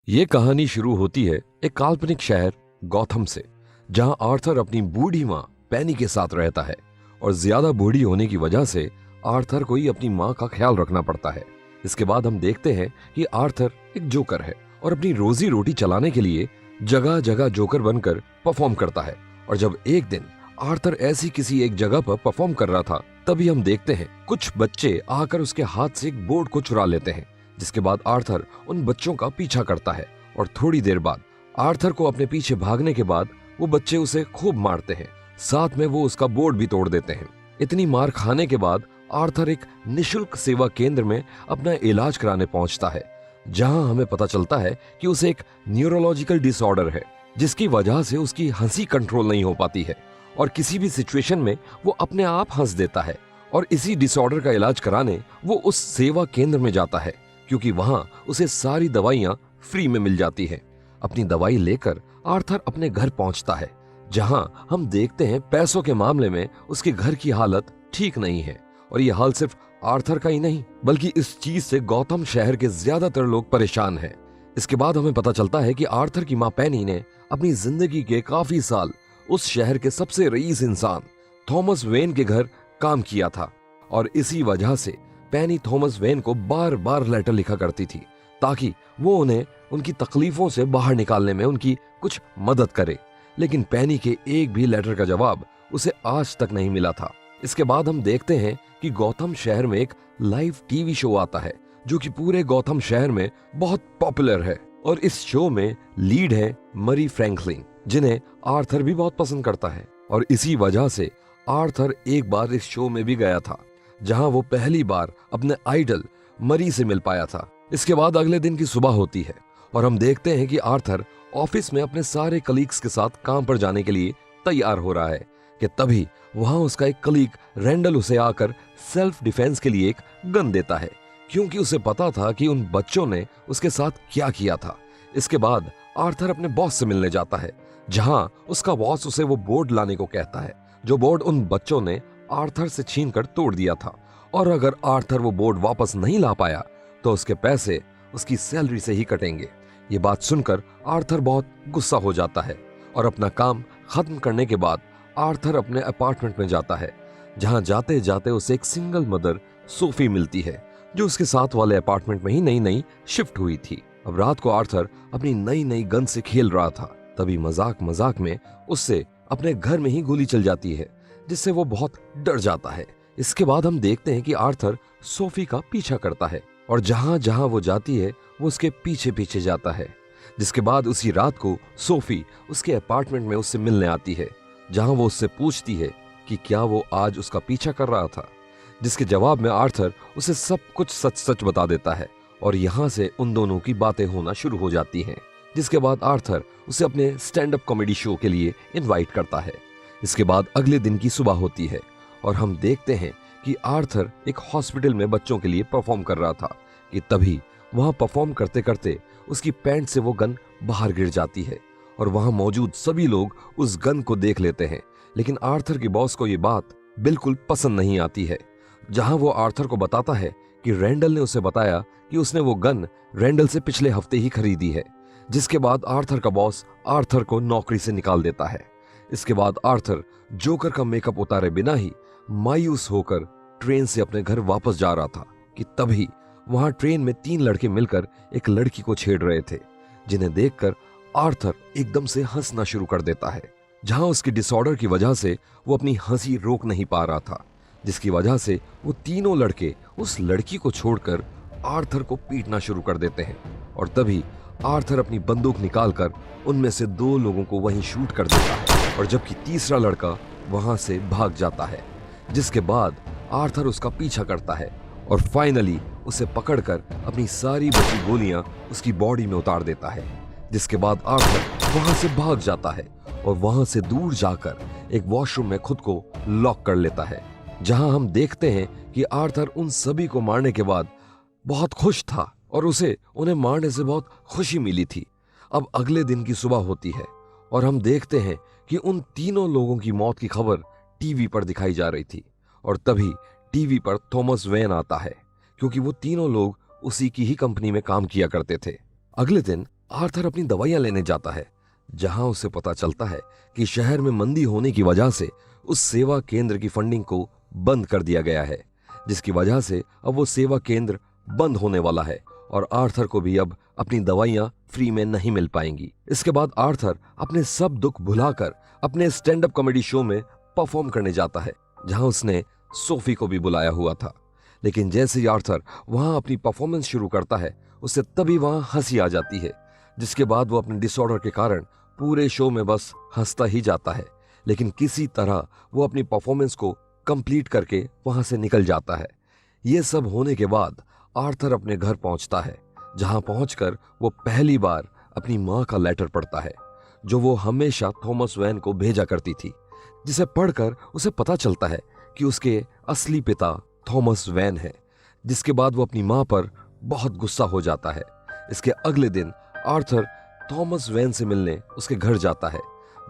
ये कहानी शुरू होती है एक काल्पनिक शहर गौथम से, जहां आर्थर अपनी बूढ़ी माँ पेनी के साथ रहता है और ज्यादा बूढ़ी होने की वजह से आर्थर को ही अपनी माँ का ख्याल रखना पड़ता है। इसके बाद हम देखते हैं कि आर्थर एक जोकर है और अपनी रोजी रोटी चलाने के लिए जगह जगह जोकर बनकर परफॉर्म करता है। और जब एक दिन आर्थर ऐसी किसी एक जगह पर परफॉर्म कर रहा था, तभी हम देखते हैं कुछ बच्चे आकर उसके हाथ से एक बोर्ड को चुरा लेते हैं। जिसके बाद आर्थर उन बच्चों का पीछा करता है और थोड़ी देर बाद आर्थर को अपने पीछे भागने के बाद वो बच्चे उसे खूब मारते हैं, साथ में वो उसका बोर्ड भी तोड़ देते हैं। इतनी मार खाने के बाद आर्थर एक निशुल्क सेवा केंद्र में अपना इलाज कराने पहुंचता है, जहां हमें पता चलता है कि उसे एक न्यूरोलॉजिकल डिसऑर्डर है, जिसकी वजह से उसकी हंसी कंट्रोल नहीं हो पाती है और किसी भी सिचुएशन में वो अपने आप हंस देता है। और इसी डिसऑर्डर का इलाज कराने वो उस सेवा केंद्र में जाता है, क्योंकि वहां उसे सारी दवाइयां फ्री में मिल जाती हैं। अपनी दवाई लेकर आर्थर अपने घर पहुंचता है, जहां हम देखते हैं पैसों के मामले में उसके घर की हालत ठीक नहीं है। और ये हाल सिर्फ आर्थर का ही नहीं, बल्कि इस चीज से गौतम शहर के ज्यादातर लोग परेशान हैं। इसके बाद हमें पता चलता है कि आर्थर की माँ पेनी ने अपनी जिंदगी के काफी साल उस शहर के सबसे रईस इंसान थॉमस वेन के घर काम किया था, और इसी वजह से पेनी थॉमस वेन को बार बार लेटर लिखा करती थी, ताकि वो उन्हें उनकी तकलीफों से बाहर निकालने में उनकी कुछ मदद करे। लेकिन पेनी के एक भी लेटर का जवाब उसे आज तक नहीं मिला था। इसके बाद हम देखते हैं कि गौतम शहर में एक लाइव टीवी शो आता है, जो कि पूरे गौतम शहर में बहुत पॉपुलर है। और इस शो में लीड है मरी फ्रैंकलिन, जिन्हें आर्थर भी बहुत पसंद करता है। और इसी वजह से आर्थर एक बार इस शो में भी गया था, जहां वो पहली बार अपने आइडल मरी से मिल पाया था। इसके बाद अगले दिन की सुबह होती है और हम देखते हैं कि आर्थर ऑफिस में अपने सारे कलीग्स के साथ काम पर जाने के लिए तैयार हो रहा है कि तभी वहां उसका एक कलीग रेंडल उसे आकर सेल्फ डिफेंस के लिए एक गन देता है, क्योंकि उसे पता था कि उन बच्चों ने उसके साथ क्या किया था। इसके बाद आर्थर अपने बॉस से मिलने जाता है, जहां उसका बॉस उसे वो बोर्ड लाने को कहता है, जो बोर्ड उन बच्चों ने आर्थर से छीनकर तोड़ दिया था। और अगर आर्थर वो बोर्ड वापस नहीं ला पाया तो उसके पैसे उसकी सैलरी से ही कटेंगे। ये बात सुनकर आर्थर बहुत गुस्सा हो जाता है और अपना काम खत्म करने के बाद आर्थर अपने अपार्टमेंट में जाता है, जहां जाते जाते उसे एक सिंगल मदर सोफी मिलती है, जो उसके साथ वाले अपार्टमेंट में ही नई नई शिफ्ट हुई थी। अब रात को आर्थर अपनी नई नई गन से खेल रहा था, तभी मजाक मजाक में उससे अपने घर में ही गोली चल जाती है, जिससे वो बहुत डर जाता है। इसके बाद हम देखते हैं कि आर्थर सोफी का पीछा करता है और जहां जहां वो जाती है वो उसके पीछे पीछे जाता है। जिसके बाद उसी रात को सोफी उसके अपार्टमेंट में उससे मिलने आती है, जहां वो उससे पूछती है कि क्या वो आज उसका पीछा कर रहा था, जिसके जवाब में आर्थर उसे सब कुछ सच सच बता देता है। और यहां से उन दोनों की बातें होना शुरू हो जाती हैं। जिसके बाद आर्थर उसे अपने स्टैंड अप कॉमेडी शो के लिए इनवाइट करता है। इसके बाद अगले दिन की सुबह होती है और हम देखते हैं कि आर्थर एक हॉस्पिटल में बच्चों के लिए परफॉर्म कर रहा था कि तभी वहां परफॉर्म करते करते उसकी पैंट से वो गन बाहर गिर जाती है और वहां मौजूद सभी लोग उस गन को देख लेते हैं। लेकिन आर्थर के बॉस को ये बात बिल्कुल पसंद नहीं आती है, जहां वो आर्थर को बताता है कि रेंडल ने उसे बताया कि उसने वो गन रेंडल से पिछले हफ्ते ही खरीदी है। जिसके बाद आर्थर का बॉस आर्थर को नौकरी से निकाल देता है। इसके बाद आर्थर जोकर का मेकअप उतारे बिना ही मायूस होकर ट्रेन से अपने घर वापस जा रहा था कि तभी वहां ट्रेन में 3 लड़के मिलकर एक लड़की को छेड़ रहे थे, जिन्हें देखकर आर्थर एकदम से हंसना शुरू कर देता है, जहां उसकी डिसऑर्डर की वजह से वो अपनी हंसी रोक नहीं पा रहा था। जिसकी वजह से वो तीनों लड़के उस लड़की को छोड़कर आर्थर को पीटना शुरू कर देते हैं। और तभी आर्थर अपनी बंदूक निकालकर उनमें से 2 लोगों को वहीं शूट कर देता है, और जबकि तीसरा लड़का वहां से भाग जाता है। जिसके बाद आर्थर उसका पीछा करता है और फाइनली उसे पकड़कर अपनी सारी बची गोलियां उसकी बॉडी में उतार देता है। जिसके बाद आर्थर वहां से भाग जाता है और वहां से दूर जाकर एक वॉशरूम में खुद को लॉक कर लेता है, जहां हम देखते हैं कि आर्थर उन सभी को मारने के बाद बहुत खुश था और उसे उन्हें मारने से बहुत खुशी मिली थी। अब अगले दिन की सुबह होती है और हम देखते हैं कि उन तीनों लोगों की मौत की खबर टीवी पर दिखाई जा रही थी। और तभी टीवी पर थॉमस वेन आता है, क्योंकि वो तीनों लोग उसी की ही कंपनी में काम किया करते थे। अगले दिन आर्थर अपनी दवाइयां लेने जाता है, जहां उसे पता चलता है कि शहर में मंदी होने की वजह से उस सेवा केंद्र की फंडिंग को बंद कर दिया गया है, जिसकी वजह से अब वो सेवा केंद्र बंद होने वाला है और आर्थर को भी अब अपनी दवाइयां फ्री में नहीं मिल पाएंगी। इसके बाद आर्थर अपने सब दुख भुलाकर अपने स्टैंड अप कॉमेडी शो में परफॉर्म करने जाता है, जहां उसने सोफी को भी बुलाया हुआ था। लेकिन जैसे ही आर्थर वहां अपनी परफॉर्मेंस शुरू करता है, उसे तभी वहां हंसी आ जाती है, जिसके बाद वो अपने डिसऑर्डर के कारण पूरे शो में बस हंसता ही जाता है। लेकिन किसी तरह वो अपनी परफॉर्मेंस को कंप्लीट करके वहां से निकल जाता है। ये सब होने के बाद आर्थर अपने घर पहुंचता है, जहां पहुंचकर वो पहली बार अपनी मां का लेटर पढ़ता है, जो वो हमेशा थॉमस वेन को भेजा करती थी, जिसे पढ़कर उसे पता चलता है कि उसके असली पिता थॉमस वेन है। जिसके बाद वो अपनी मां पर बहुत गुस्सा हो जाता है। इसके अगले दिन आर्थर थॉमस वेन से मिलने उसके घर जाता है,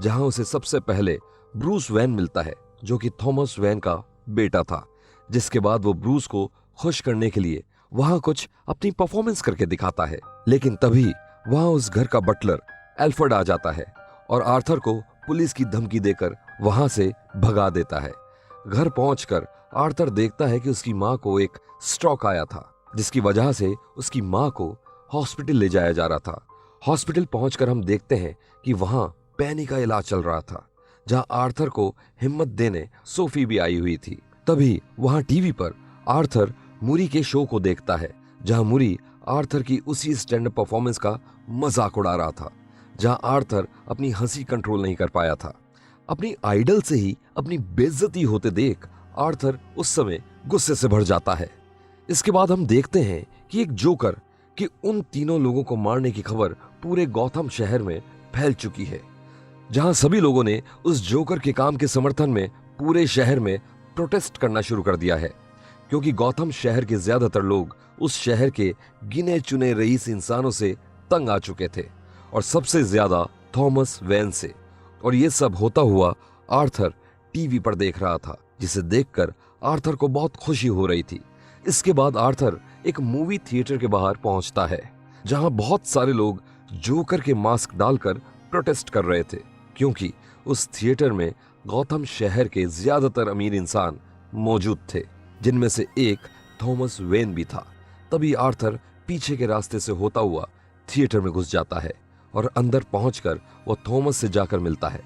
जहां उसे सबसे पहले ब्रूस वेन मिलता है, जो कि थॉमस वेन का बेटा था। जिसके बाद वो ब्रूस को खुश करने के लिए वहां कुछ अपनी परफॉर्मेंस करके दिखाता है। लेकिन तभी वहां उस घर का बटलर एल्फ्रेड आ जाता है और आर्थर को पुलिस की धमकी देकर वहां से भगा देता है। घर पहुंचकर आर्थर देखता है कि उसकी मां को एक स्ट्रोक आया था, जिसकी वजह से उसकी मां को हॉस्पिटल ले जाया जा रहा था। हॉस्पिटल पहुंचकर हम देखते हैं कि वहां पैनी का इलाज चल रहा था, जहां आर्थर को हिम्मत देने सोफी भी आई हुई थी। तभी वहां टीवी पर आर्थर मूरी के शो को देखता है, जहां मूरी आर्थर की उसी स्टैंड अप परफॉर्मेंस का मजाक उड़ा रहा था, जहां आर्थर अपनी हंसी कंट्रोल नहीं कर पाया था। अपनी आइडल से ही अपनी बेइज्जती होते देख आर्थर उस समय गुस्से से भर जाता है। इसके बाद हम देखते हैं कि एक जोकर कि उन तीनों लोगों को मारने की खबर पूरे गॉथम शहर में फैल चुकी है, जहां सभी लोगों ने उस जोकर के काम के समर्थन में पूरे शहर में प्रोटेस्ट करना शुरू कर दिया है, क्योंकि गॉथम शहर के ज्यादातर लोग उस शहर के गिने चुने रईस इंसानों से तंग आ चुके थे, और सबसे ज्यादा थॉमस वेन से। और ये सब होता हुआ आर्थर टीवी पर देख रहा था, जिसे देखकर आर्थर को बहुत खुशी हो रही थी। इसके बाद आर्थर एक मूवी थिएटर के बाहर पहुंचता है, जहां बहुत सारे लोग जोकर के मास्क डालकर प्रोटेस्ट कर रहे थे, क्योंकि उस थिएटर में गॉथम शहर के ज्यादातर अमीर इंसान मौजूद थे, जिनमें से एक थॉमस वेन भी था। तभी आर्थर पीछे के रास्ते से होता हुआ थिएटर में घुस जाता है और अंदर पहुंचकर वो थॉमस से जाकर मिलता है,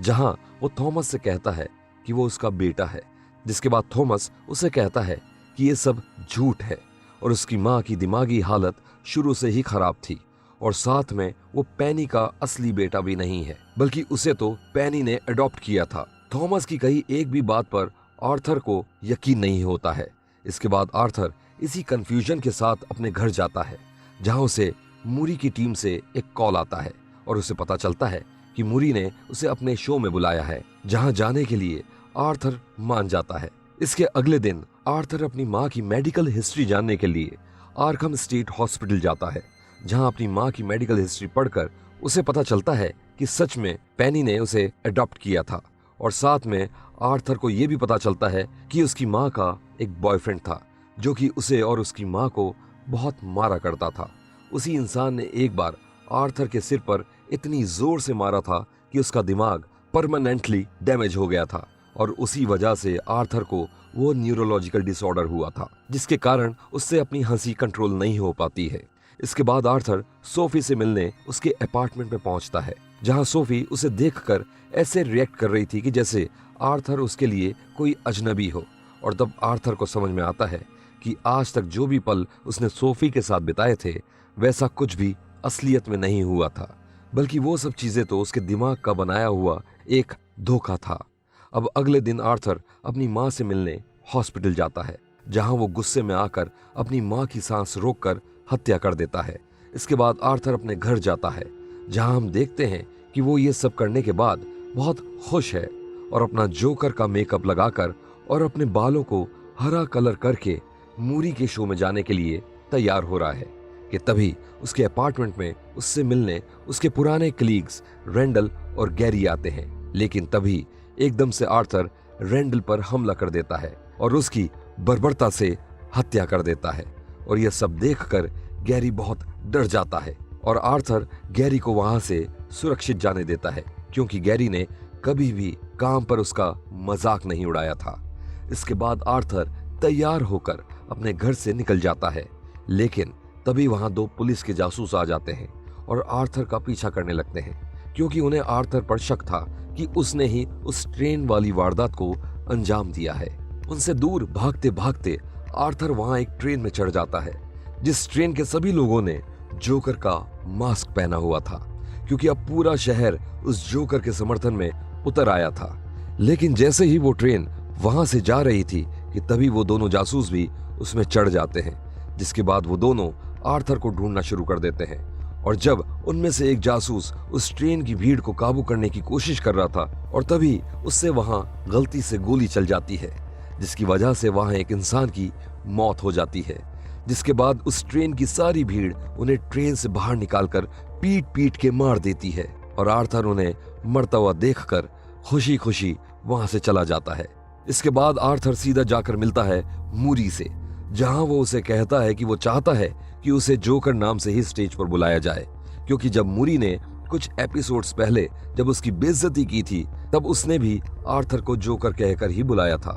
जहां वो थॉमस से कहता है कि वो उसका बेटा है। जिसके बाद थॉमस उसे कहता है कि ये सब झूठ है और उसकी मां की दिमागी हालत शुरू से ही खराब थी, और साथ में वो पैनी का असली बेटा भी नहीं है, बल्कि उसे तो पैनी ने अडॉप्ट किया था। थॉमस की कही एक भी बात पर आर्थर को यकीन नहीं होता है। इसके बाद आर्थर इसी कंफ्यूजन के साथ अपने घर जाता है, जहां उसे मूरी की टीम से एक कॉल आता है और उसे पता चलता है कि मूरी ने उसे अपने शो में बुलाया है, जहां जाने के लिए आर्थर मान जाता है। इसके अगले दिन आर्थर अपनी मां की मेडिकल हिस्ट्री जानने के लिए आर्खम स्टेट हॉस्पिटल जाता है, जहां अपनी मां की मेडिकल हिस्ट्री पढ़कर उसे पता चलता है कि सच में पैनी ने उसे अडॉप्ट किया था, और साथ में आर्थर को यह भी पता चलता है कि उसकी मां का एक बॉयफ्रेंड था, जो कि उसे और उसकी मां को बहुत मारा करता था। उसी इंसान ने एक बार आर्थर के सिर पर इतनी जोर से मारा था कि उसका दिमाग परमानेंटली डैमेज हो गया था, और उसी वजह से आर्थर को वो न्यूरोलॉजिकल डिसऑर्डर हुआ था, जिसके कारण उससे अपनी हंसी कंट्रोल नहीं हो पाती है। इसके बाद आर्थर सोफी से मिलने उसके अपार्टमेंट में पहुंचता है, जहां सोफी उसे देखकर ऐसे रिएक्ट कर रही थी कि जैसे आर्थर उसके लिए कोई अजनबी हो। और तब आर्थर को समझ में आता है कि आज तक जो भी पल उसने सोफी के साथ बिताए थे, वैसा कुछ भी असलियत में नहीं हुआ था, बल्कि वो सब चीजें तो उसके दिमाग का बनाया हुआ एक धोखा था। अब अगले दिन आर्थर अपनी मां से मिलने हॉस्पिटल जाता है, जहां वो गुस्से में आकर अपनी मां की सांस रोककर हत्या कर देता है। इसके बाद आर्थर अपने घर जाता है, जहां हम देखते हैं कि वो ये सब करने के बाद बहुत खुश है और अपना जोकर का मेकअप लगाकर और अपने बालों को हरा कलर करके मूरी के शो में जाने के लिए तैयार हो रहा है कि तभी उसके अपार्टमेंट में उससे मिलने उसके पुराने कलीग्स रेंडल और गैरी आते हैं। लेकिन तभी एकदम से आर्थर रेंडल पर हमला कर देता है और उसकी बर्बरता से हत्या कर देता है, और यह सब देखकर गैरी बहुत डर जाता है और आर्थर गैरी को वहां से सुरक्षित जाने देता है, क्योंकि गैरी ने कभी भी काम पर उसका मजाक नहीं उड़ाया था। इसके बाद आर्थर तैयार होकर अपने घर से निकल जाता है, लेकिन तभी वहां 2 पुलिस के जासूस आ जाते हैं और आर्थर का पीछा करने लगते हैं, क्योंकि उन्हें आर्थर पर शक था कि उसने ही उस ट्रेन वाली वारदात को अंजाम दिया है। उनसे दूर भागते भागते आर्थर वहां एक ट्रेन में चढ़ जाता है, जिस ट्रेन के सभी लोगों ने जोकर का मास्क पहना हुआ था, क्योंकि अब पूरा शहर उस जोकर के समर्थन में उतर आया था। लेकिन जैसे ही वो ट्रेन वहां से जा रही थी कि तभी वो दोनों जासूस भी उसमें चढ़ जाते हैं, जिसके बाद वो दोनों आर्थर को ढूंढना शुरू कर देते हैं। और जब उनमें से एक जासूस उस ट्रेन की भीड़ को काबू करने की कोशिश कर रहा था, और तभी उससे वहां गलती से गोली चल जाती है, जिसकी वजह से वहां एक इंसान की मौत हो जाती है। जिसके बाद उस ट्रेन की सारी भीड़ उन्हें ट्रेन से बाहर निकालकर पीट पीट के मार देती है, और आर्थर उन्हें मरता हुआ देखकर खुशी खुशी वहां से चला जाता है। इसके बाद आर्थर सीधा जाकर मिलता है मूरी से, जहां वो उसे कहता है कि वो चाहता है कि उसे जोकर नाम से ही स्टेज पर बुलाया जाए, क्योंकि जब मूरी ने कुछ एपिसोड्स पहले जब उसकी बेइज्जती की थी, तब उसने भी आर्थर को जोकर कहकर ही बुलाया था।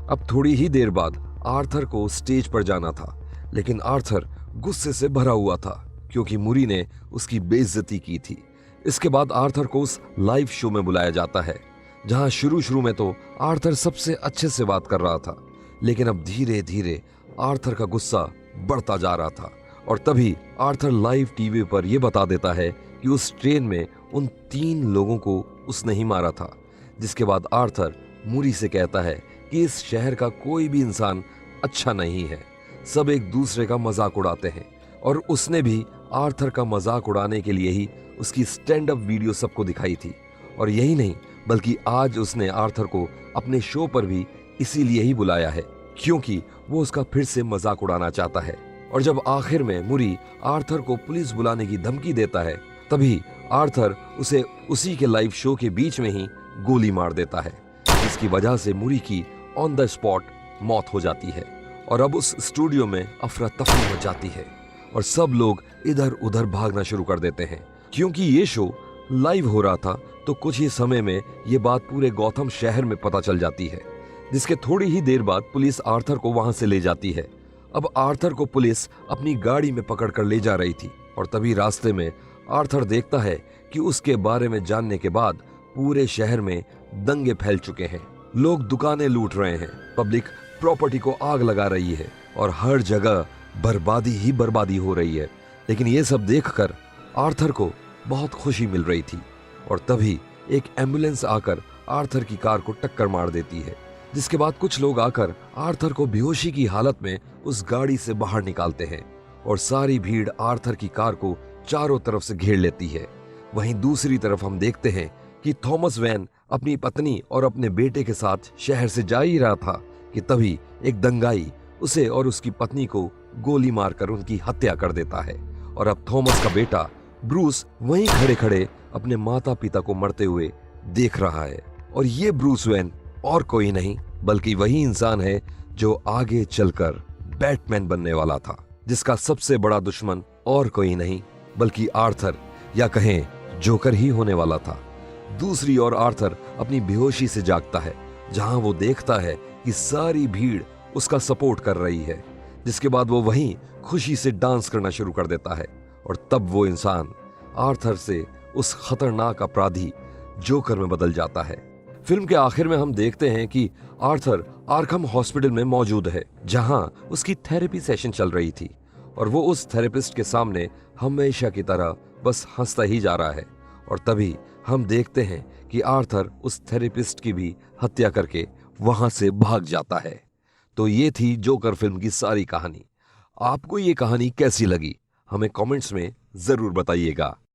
अब थोड़ी ही देर बाद आर्थर को स्टेज पर जाना था, लेकिन आर्थर गुस्से से भरा हुआ था, क्योंकि मूरी ने उसकी बेइज्जती की थी। इसके बाद आर्थर को उस लाइव शो में बुलाया जाता है, जहां शुरू में तो आर्थर सबसे अच्छे से बात कर रहा था, लेकिन अब धीरे धीरे आर्थर का गुस्सा बढ़ता जा रहा था। और तभी आर्थर लाइव टीवी पर यह बता देता है कि उस ट्रेन में उन 3 लोगों को उसने ही मारा था। जिसके बाद आर्थर मूरी से कहता है कि इस शहर का कोई भी इंसान अच्छा नहीं है, सब एक दूसरे का मजाक उड़ाते हैं। और उसने भी आर्थर का मजाक उड़ाने के लिए ही उसकी स्टैंड अप वीडियो सबको दिखाई थी। और यही नहीं, बल्कि आज उसने आर्थर को अपने शो पर भी इसीलिए ही बुलाया है, क्योंकि वो उसका फिर से मजाक उड़ाना चाहता है। और जब आखिर में मूरी आर्थर को पुलिस बुलाने की धमकी देता है, तभी आर्थर उसे उसी के लाइव शो के बीच में ही गोली मार देता है, जिसकी वजह से मूरी की ऑन द स्पॉट मौत हो जाती है। और अब उस स्टूडियो में अफरा तफरी हो जाती है और सब लोग इधर उधर भागना शुरू कर देते हैं, क्योंकि ये शो लाइव हो रहा था। तो कुछ ही समय में ये बात पूरे गौथम शहर में पता चल जाती है, जिसके थोड़ी ही देर बाद पुलिस आर्थर को वहां से ले जाती है। अब आर्थर को पुलिस अपनी गाड़ी में पकड़कर ले जा रही थी, और तभी रास्ते में आर्थर देखता है कि उसके बारे में जानने के बाद पूरे शहर में दंगे फैल चुके हैं। लोग दुकानें लूट रहे हैं, पब्लिक प्रॉपर्टी को आग लगा रही है, और हर जगह बर्बादी ही बर्बादी हो रही है। लेकिन ये सब देखकर आर्थर को बहुत खुशी मिल रही थी। और तभी एक एम्बुलेंस आकर आर्थर की कार को टक्कर मार देती है, जिसके बाद कुछ लोग आकर आर्थर को बेहोशी की हालत में उस गाड़ी से बाहर निकालते हैं, और सारी भीड़ आर्थर की कार को चारों तरफ से घेर लेती है। वहीं दूसरी तरफ हम देखते हैं कि थॉमस वैन अपनी पत्नी और अपने बेटे के साथ शहर से जा ही रहा था कि तभी एक दंगाई उसे और उसकी पत्नी को गोली मारकर उनकी हत्या कर देता है। और अब थॉमस का बेटा ब्रूस वहीं खड़े खड़े अपने माता पिता को मरते हुए देख रहा है। और ये ब्रूस वैन और कोई नहीं बल्कि वही इंसान है जो आगे चलकर बैटमैन बनने वाला था, जिसका सबसे बड़ा दुश्मन और कोई नहीं बल्कि आर्थर, या कहें जोकर ही होने वाला था। दूसरी ओर आर्थर अपनी बेहोशी से जागता है, जहां वो देखता है कि सारी भीड़ उसका सपोर्ट कर रही है, जिसके बाद वो वहीं खुशी से डांस करना शुरू कर देता है। और तब वो इंसान आर्थर से उस खतरनाक अपराधी जोकर में बदल जाता है। फिल्म के आखिर में हम देखते हैं कि आर्थर आर्खम हॉस्पिटल में मौजूद है, जहां उसकी थेरेपी सेशन चल रही थी, और वो उस थेरेपिस्ट के सामने हमेशा की तरह बस हंसता ही जा रहा है। और तभी हम देखते हैं कि आर्थर उस थेरेपिस्ट की भी हत्या करके वहां से भाग जाता है। तो ये थी जोकर फिल्म की सारी कहानी। आपको ये कहानी कैसी लगी हमें कमेंट्स में जरूर बताइएगा।